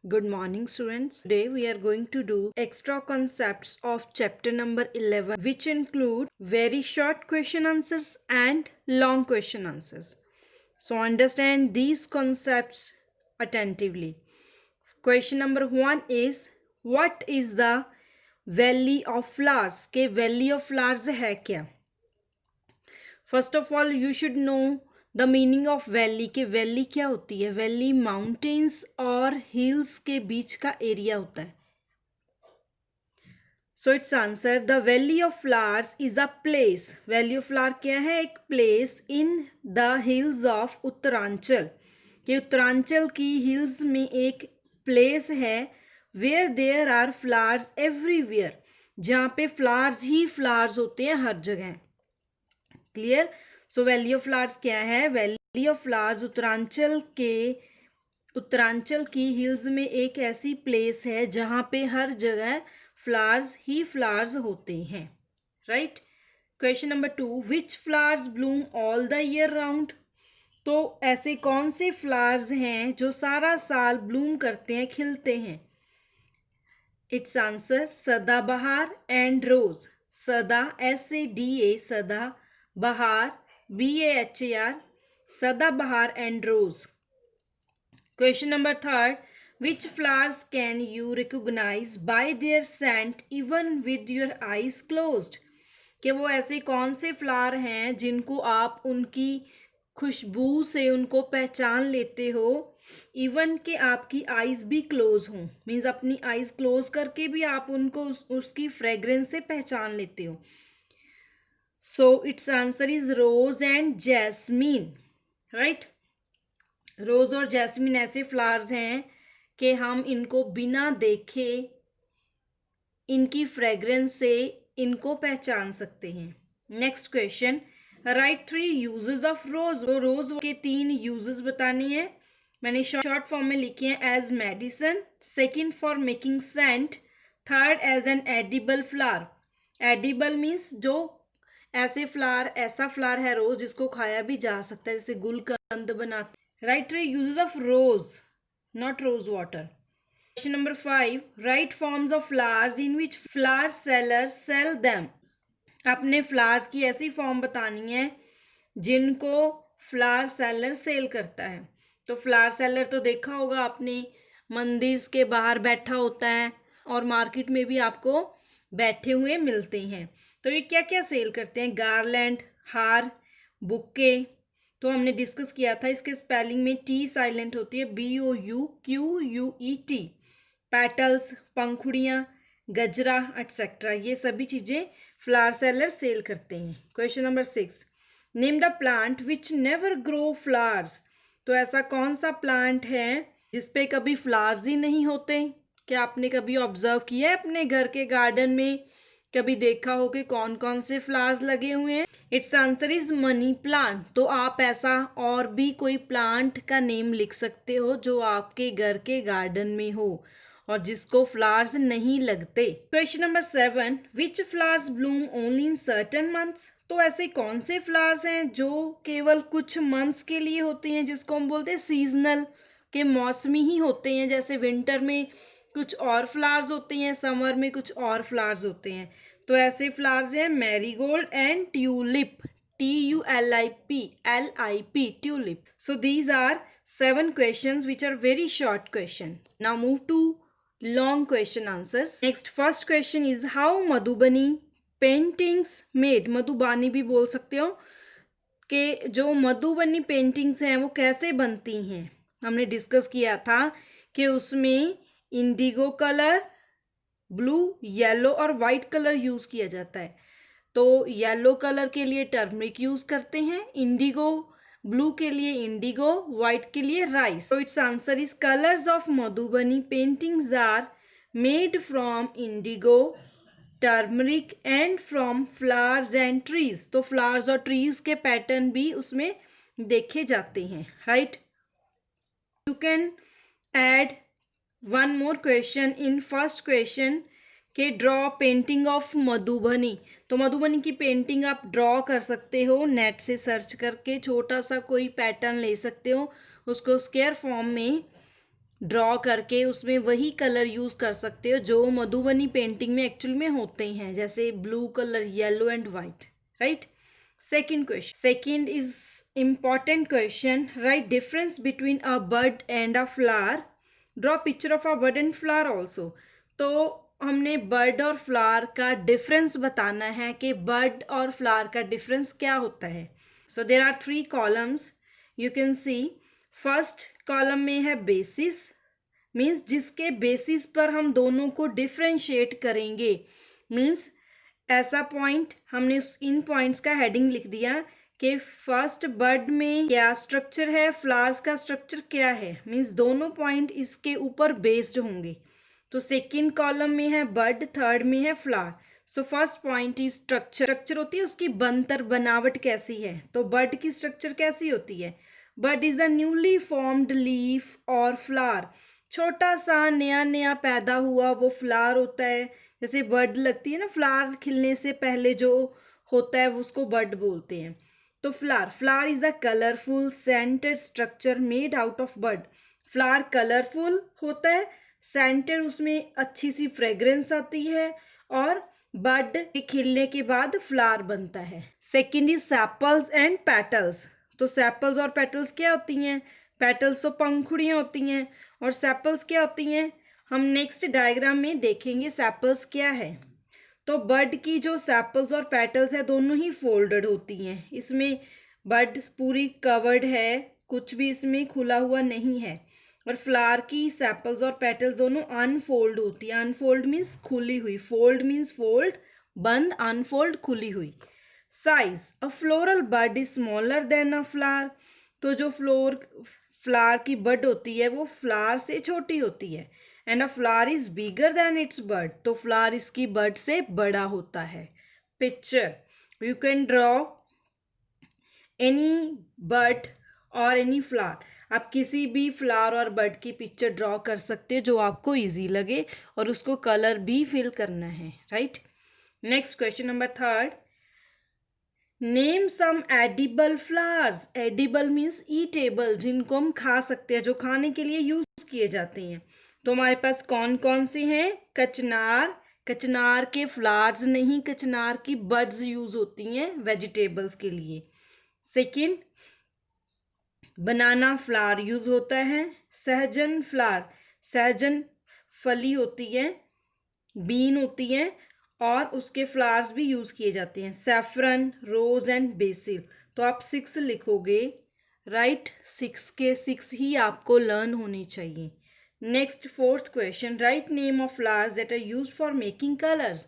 Good morning, students. Today we are going to do extra concepts of chapter number 11, which include very short question answers and long question answers. So understand these concepts attentively. Question number 1 is, what is the Valley of Flowers? के Valley of Flowers है क्या? First of all you should know the meaning of valley के valley क्या होती है. Valley mountains और hills के बीच का एरिया होता है. So it's answer the valley of flowers is a place. Valley of flower क्या है? एक place in the hills of Uttaranchal. ये उत्तरांचल की हिल्स में एक प्लेस है where there are flowers everywhere, जहाँ पे फ्लावर्स ही फ्लावर्स होते हैं हर जगह. Clear? So valley of flowers क्या है? वैली ऑफ फ्लावर्स उत्तरांचल की हिल्स में एक ऐसी प्लेस है जहां पे हर जगह फ्लावर्स ही फ्लावर्स होते हैं. Right. Question number 2, which flowers Bloom all the year round? तो ऐसे कौन से फ्लावर्स हैं जो सारा साल ब्लूम करते हैं, खिलते हैं? It's answer sadabahar and rose. Sada SADA sada, bahar BAHAR, sadabahar and rose. Question number 3, which flowers can you recognize by their scent even with your eyes closed? कि वो ऐसे कौन से फ्लावर हैं जिनको आप उनकी खुशबू से उनको पहचान लेते हो, इवन कि आपकी आईज भी क्लोज हों. मीन्स अपनी आईज क्लोज करके भी आप उनको उसकी फ्रेग्रेंस से पहचान लेते हो. So it's answer is rose and jasmine. Right. Rose और जैस्मीन ऐसे फ्लावर्स हैं कि हम इनको बिना देखे इनकी फ्रेग्रेंस से इनको पहचान सकते हैं. Next question, write 3 uses of rose. Rose के 3 यूजेस बताने हैं. मैंने शॉर्ट फॉर्म में लिखे हैं. As medicine, second for making scent, third as an edible flower. Edible means जो ऐसा फ्लावर है रोज जिसको खाया भी जा सकता है, जैसे गुलकंद बनाते. Right 3 uses of rose, not rose water. Question number 5, write forms of flowers in which flower sellers sell them. अपने फ्लावर्स की ऐसी फॉर्म बतानी है जिनको फ्लावर सेलर सेल करता है. तो फ्लावर सेलर तो देखा होगा आपने, मंदिर के बाहर बैठा होता है और मार्केट में भी आपको बैठे हुए मिलते हैं. तो ये क्या क्या सेल करते हैं? गार्लैंड, हार, बुक्के. तो हमने डिस्कस किया था, इसके स्पेलिंग में T साइलेंट होती है, BOUQUET. पेटल्स, पंखुड़ियाँ, गजरा एटसेट्रा, ये सभी चीज़ें फ्लावर सेलर सेल करते हैं. Question number 6, name the plant which never grow flowers. तो ऐसा कौन सा प्लांट है जिसपे कभी फ्लावर्स ही नहीं होते? क्या आपने कभी ऑब्जर्व किया है अपने घर के गार्डन में? कभी देखा हो कि कौन कौन से फ्लावर्स लगे हुए हैं? It's answer is money plant. तो आप ऐसा और भी कोई प्लांट का नेम लिख सकते हो जो आपके घर के गार्डन में हो और जिसको फ्लावर्स नहीं लगते. Question number 7, which flowers Bloom only in certain months. तो ऐसे कौन से फ्लावर्स हैं जो केवल कुछ मंथ्स के लिए होते हैं, जिसको हम बोलते हैं सीजनल, के मौसमी ही होते हैं. जैसे विंटर में कुछ और फ्लावर्स होते हैं, समर में कुछ और फ्लावर्स होते हैं. तो ऐसे फ्लावर्स हैं marigold and tulip, TULIP, tulip. So these are 7 questions which are very short questions. Now move to long question answers. Next, first question is how Madhubani paintings made. Madhubani भी बोल सकते हो कि जो मधुबनी पेंटिंग्स हैं वो कैसे बनती हैं. हमने डिस्कस किया था कि उसमें इंडिगो कलर, ब्लू, येलो और वाइट कलर यूज किया जाता है. तो येलो कलर के लिए टर्मरिक यूज करते हैं, इंडिगो ब्लू के लिए इंडिगो, व्हाइट के लिए राइस. तो it's answer is colours of Madhubani paintings are made from indigo, turmeric and from flowers and trees. तो फ्लावर्स और ट्रीज के पैटर्न भी उसमें देखे जाते हैं. Right. You can add one more question in first question के ड्रॉ पेंटिंग ऑफ मधुबनी. तो मधुबनी की पेंटिंग आप ड्रॉ कर सकते हो नेट से सर्च करके. छोटा सा कोई पैटर्न ले सकते हो, उसको स्क्वायर फॉर्म में ड्रॉ करके उसमें वही कलर यूज़ कर सकते हो जो मधुबनी पेंटिंग में एक्चुअल में होते हैं, जैसे blue colour, yellow and white, right. Second question, second is important question. Write difference between a bud and a flower. Draw picture of a bud and flower also. तो हमने बर्ड और flower का difference बताना है कि bird और flower का difference क्या होता है. So there are 3 columns, you can see. First column में है बेसिस, मीन्स जिसके बेसिस पर हम दोनों को डिफ्रेंशिएट करेंगे. मीन्स ऐसा पॉइंट, हमने इन पॉइंट्स का हेडिंग लिख दिया कि फर्स्ट बर्ड में क्या स्ट्रक्चर है, फ्लावर्स का स्ट्रक्चर क्या है. मीन्स दोनों पॉइंट इसके ऊपर बेस्ड होंगे. तो सेकंड कॉलम में है बर्ड, थर्ड में है flower. So first point is structure. Structure होती है उसकी बनतर, बनावट कैसी है. तो बर्ड की स्ट्रक्चर कैसी होती है. Bird is a newly formed leaf और फ्लावर. छोटा सा नया नया पैदा हुआ वो फ्लावर होता है. जैसे बर्ड लगती है ना, फ्लावर खिलने से पहले जो होता है वो उसको बर्ड बोलते हैं. तो flower is a colourful scented structure made out of bird. Flower colourful होता है, सेंटेड, उसमें अच्छी सी फ्रेग्रेंस आती है, और बर्ड के खिलने के बाद फ्लावर बनता है. Second is sepals and petals. तो सेपल्स और पेटल्स क्या होती हैं. पेटल्स तो पंखुड़ियाँ होती हैं, और सेपल्स क्या होती हैं, हम नेक्स्ट डायग्राम में देखेंगे सेपल्स क्या है. तो बर्ड की जो सेपल्स और पेटल्स है दोनों ही फोल्डेड होती हैं. इसमें बर्ड पूरी कवर्ड है, कुछ भी इसमें खुला हुआ नहीं है. और फ्लावर की सेपल्स और पेटल्स दोनों अनफोल्ड होती है. अनफोल्ड मीन्स खुली हुई, फोल्ड मीन्स फोल्ड, बंद, अनफोल्ड खुली हुई. Size, a floral bird is smaller than a flower. तो जो फ्लावर की बर्ड होती है वो फ्लावर से छोटी होती है. And a flower is bigger than it's bird. तो फ्लावर इसकी बर्ड से बड़ा होता है. Picture, you can draw any bird और एनी फ्लावर. आप किसी भी फ्लावर और बर्ड की पिक्चर ड्रॉ कर सकते हो जो आपको इजी लगे, और उसको कलर भी फिल करना है, right. Next question number third, name some edible flowers. Edible means eatable, जिनको हम खा सकते हैं, जो खाने के लिए यूज किए जाते हैं. तो हमारे पास कौन कौन से हैं. कचनार. कचनार के फ्लावर्स नहीं, कचनार की बड्स यूज होती हैं वेजिटेबल्स के लिए. सेकंड, बनाना फ्लावर यूज होता है. सहजन फ्लावर, सहजन फली होती है, बीन होती है, और उसके फ्लावर्स भी यूज किए जाते हैं. Saffron, rose and basil. तो आप 6 लिखोगे, राइट. 6 के 6 ही आपको लर्न होनी चाहिए. Next fourth question, right name of flowers that are used for making colours.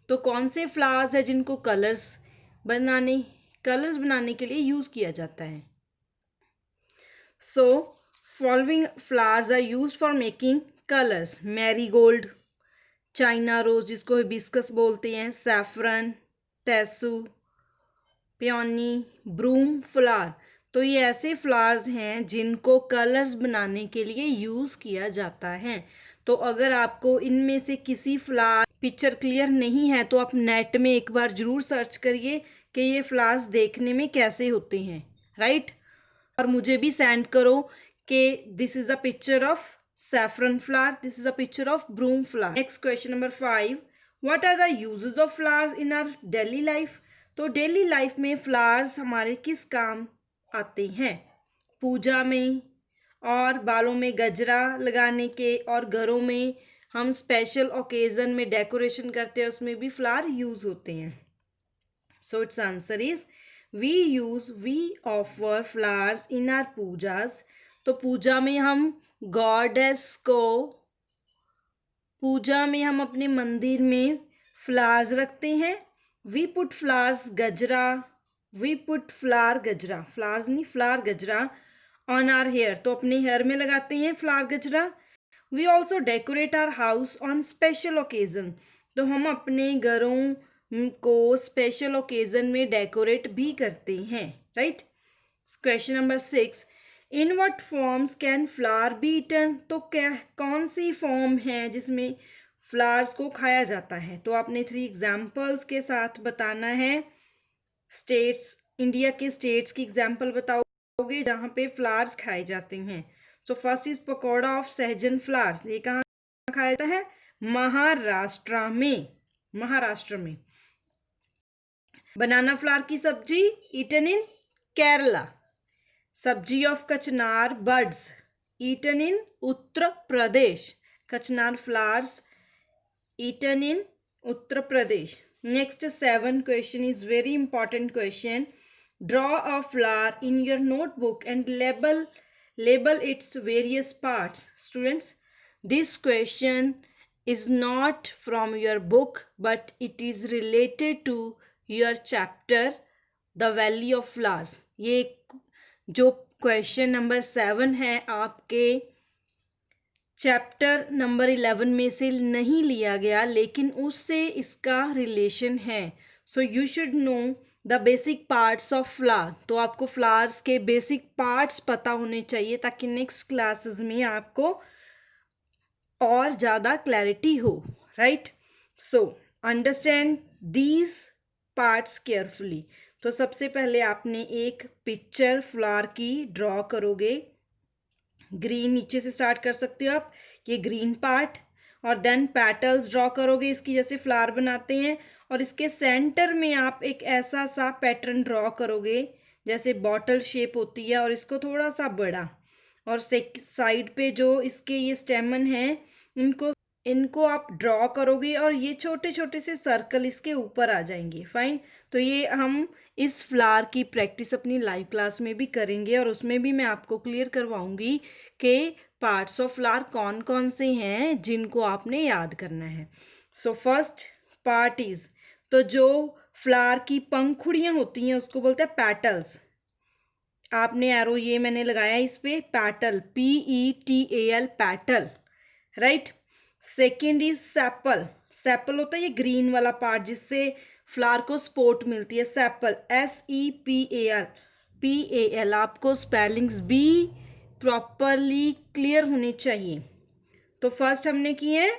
तो कौन से फ्लावर्स है जिनको कलर्स बनाने के लिए यूज किया जाता है. So following flowers are used for making colours. Marigold, China rose जिसको हिबिस्कस बोलते हैं, saffron, tesu, peony, broom flower. तो ये ऐसे फ्लावर्स हैं जिनको कलर्स बनाने के लिए यूज किया जाता है. तो अगर आपको इनमें से किसी फ्लावर पिक्चर क्लियर नहीं है तो आप नेट में एक बार जरूर सर्च करिए कि ये फ्लावर्स देखने में कैसे होते हैं, राइट. और मुझे भी सेंड करो कि this is a picture of saffron flower, this is a picture of broom flower. Next question number 5, what are the uses of flowers in our daily life. तो डेली लाइफ में flowers हमारे किस काम आते हैं. पूजा में, और बालों में गजरा लगाने के, और घरों में हम स्पेशल ओकेजन में डेकोरेशन करते हैं, उसमें भी फ्लावर यूज होते हैं. So it's answer is we offer flowers in our pujas. तो पूजा में हम गॉडेस को, पूजा में हम अपने मंदिर में फ्लावर्स रखते हैं. We put flowers gajra, we put flower gajra, flowers नहीं flower gajra, on our hair. तो अपने हेयर में लगाते हैं flower gajra. We also decorate our house on special occasion. तो हम अपने घरों को स्पेशल ओकेजन में डेकोरेट भी करते हैं, right. Question number 6, in what forms can flower be eaten. तो क्या कौन सी फॉर्म है जिसमें फ्लावर्स को खाया जाता है. तो आपने 3 एग्जाम्पल्स के साथ बताना है. स्टेट्स, इंडिया के स्टेट्स की एग्जाम्पल बताओगे जहाँ पे फ्लावर्स खाए जाते हैं. So first is pakora of सहजन फ्लावर्स, ये कहाँ खाया जाता है? महाराष्ट्र में, महाराष्ट्र में। बनाना फ्लावर की सब्जी ईटन इन केरला। सब्जी ऑफ कचनार birds eaten in Uttar Pradesh. कचनार flowers eaten in Uttar Pradesh. Next 7 question is very important question. Draw a flower in your notebook and label its various parts. Students, this question is not from your book but it is related to your chapter The Valley of Flowers. ये जो question number 7 है आपके chapter number 11 में से नहीं लिया गया, लेकिन उससे इसका रिलेशन है। सो you should know the basic parts of flower. तो आपको फ्लावर्स के बेसिक पार्ट्स पता होने चाहिए ताकि नेक्स्ट क्लासेस में आपको और ज़्यादा क्लैरिटी हो, right? So understand these parts carefully. तो सबसे पहले आपने एक पिक्चर फ्लावर की ड्रॉ करोगे। ग्रीन नीचे से स्टार्ट कर सकते हो आप, ये ग्रीन पार्ट, और देन पैटल्स ड्रॉ करोगे इसकी जैसे फ्लावर बनाते हैं, और इसके सेंटर में आप एक ऐसा सा पैटर्न ड्रॉ करोगे जैसे बॉटल शेप होती है, और इसको थोड़ा सा बड़ा, और साइड पे जो इसके ये स्टेमन है इनको आप ड्रॉ करोगे, और ये छोटे छोटे से सर्कल इसके ऊपर आ जाएंगे। फाइन, तो ये हम इस फ्लावर की प्रैक्टिस अपनी लाइव क्लास में भी करेंगे, और उसमें भी मैं आपको क्लियर करवाऊंगी कि पार्ट्स ऑफ फ्लावर कौन कौन से हैं जिनको आपने याद करना है। सो फर्स्ट पार्ट इज, तो जो फ्लावर की पंखुड़ियाँ होती हैं उसको बोलते हैं पैटल्स। आपने एरो ये मैंने लगाया इस पे, petal, PETAL, petal, right. Second is sepal. Sepal होता है ये ग्रीन वाला पार्ट जिससे फ्लावर को सपोर्ट मिलती है, सेपल, SEPAL। आपको स्पेलिंग्स भी प्रॉपरली क्लियर होनी चाहिए। तो फर्स्ट हमने किए हैं,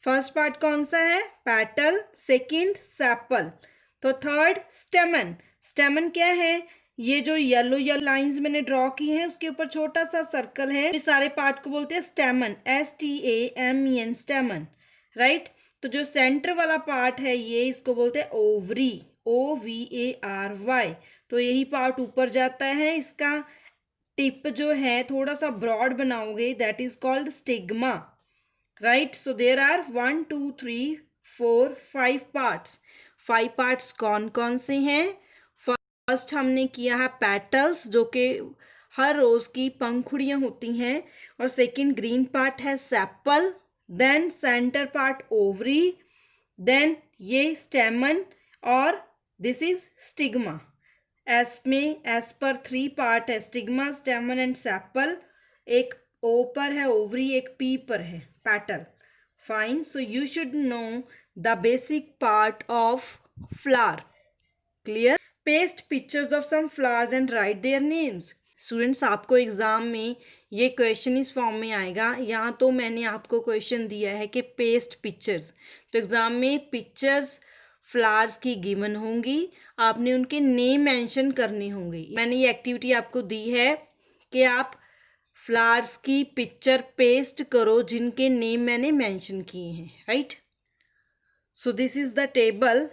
फर्स्ट पार्ट कौन सा है? पैटल। Second sepal. तो थर्ड स्टेमन। स्टेमन क्या है? ये जो येलो लाइंस मैंने ड्रॉ की हैं उसके ऊपर छोटा सा सर्कल है, इस सारे पार्ट को बोलते हैं स्टेमन, STAMEN, स्टेमन, राइट। तो जो सेंटर वाला पार्ट है ये इसको बोलते हैं ओवरी, OVARY। तो यही पार्ट ऊपर जाता है, इसका टिप जो है थोड़ा सा ब्रॉड बनाओगे, that is called stigma, right. So there are 1 2 3 4 5 parts. 5 parts कौन कौन से हैं? फर्स्ट हमने किया है पैटल्स, जो कि हर रोज की पंखुड़ियां होती हैं, और सेकंड ग्रीन पार्ट है sepal, then centre part ovary, then ये स्टेमन, और दिस इज स्टिग्मा। एस पर 3 पार्ट है, स्टिग्मा, स्टेमन एंड सेपल। एक O पर है ओवरी, एक P पर है petal. Fine, so you should know the basic part of flower. Clear? Paste pictures of some flowers and write their names. Students, आपको exam में ये क्वेश्चन इस फॉर्म में आएगा। यहाँ तो मैंने आपको क्वेश्चन दिया है कि पेस्ट पिक्चर्स, तो एग्जाम में पिक्चर्स फ्लावर्स की गिवन होंगी, आपने उनके नेम मेंशन करने होंगे। मैंने ये एक्टिविटी आपको दी है कि आप फ्लावर्स की पिक्चर पेस्ट करो जिनके नेम मैंने मेंशन किए हैं, right. So this is the table,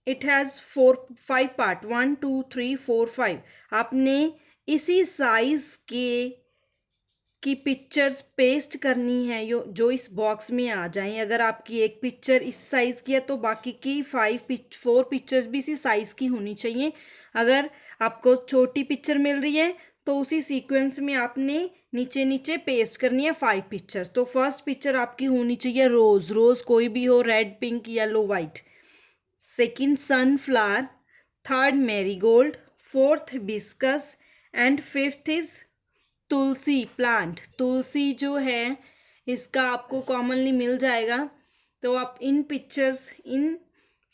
it has 5 part, 1 2 3 4 5। आपने इसी साइज की पिक्चर्स पेस्ट करनी है जो इस बॉक्स में आ जाएं। अगर आपकी एक पिक्चर इस साइज की है तो बाकी की 4 पिक्चर्स भी इसी साइज की होनी चाहिए। अगर आपको छोटी पिक्चर मिल रही है तो उसी सीक्वेंस में आपने नीचे नीचे पेस्ट करनी है 5 पिक्चर्स। तो फर्स्ट पिक्चर आपकी होनी चाहिए रोज कोई भी हो, red, pink, yellow, white. Second sunflower, third marigold, fourth hibiscus, and fifth is tulsi plant. तुलसी जो है इसका आपको कॉमनली मिल जाएगा। तो आप इन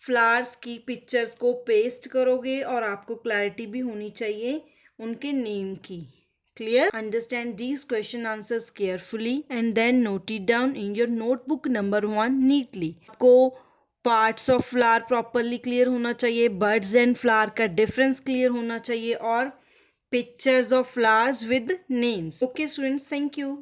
फ्लावर्स की पिक्चर्स को पेस्ट करोगे, और आपको क्लैरिटी भी होनी चाहिए उनके नेम की। Clear? Understand these question answers carefully and then note it down in your notebook number 1 neatly. आपको parts of flower properly clear होना चाहिए, बर्ड्स एंड फ्लावर का डिफरेंस क्लियर होना चाहिए, और pictures of flowers with names. Okay students, thank you.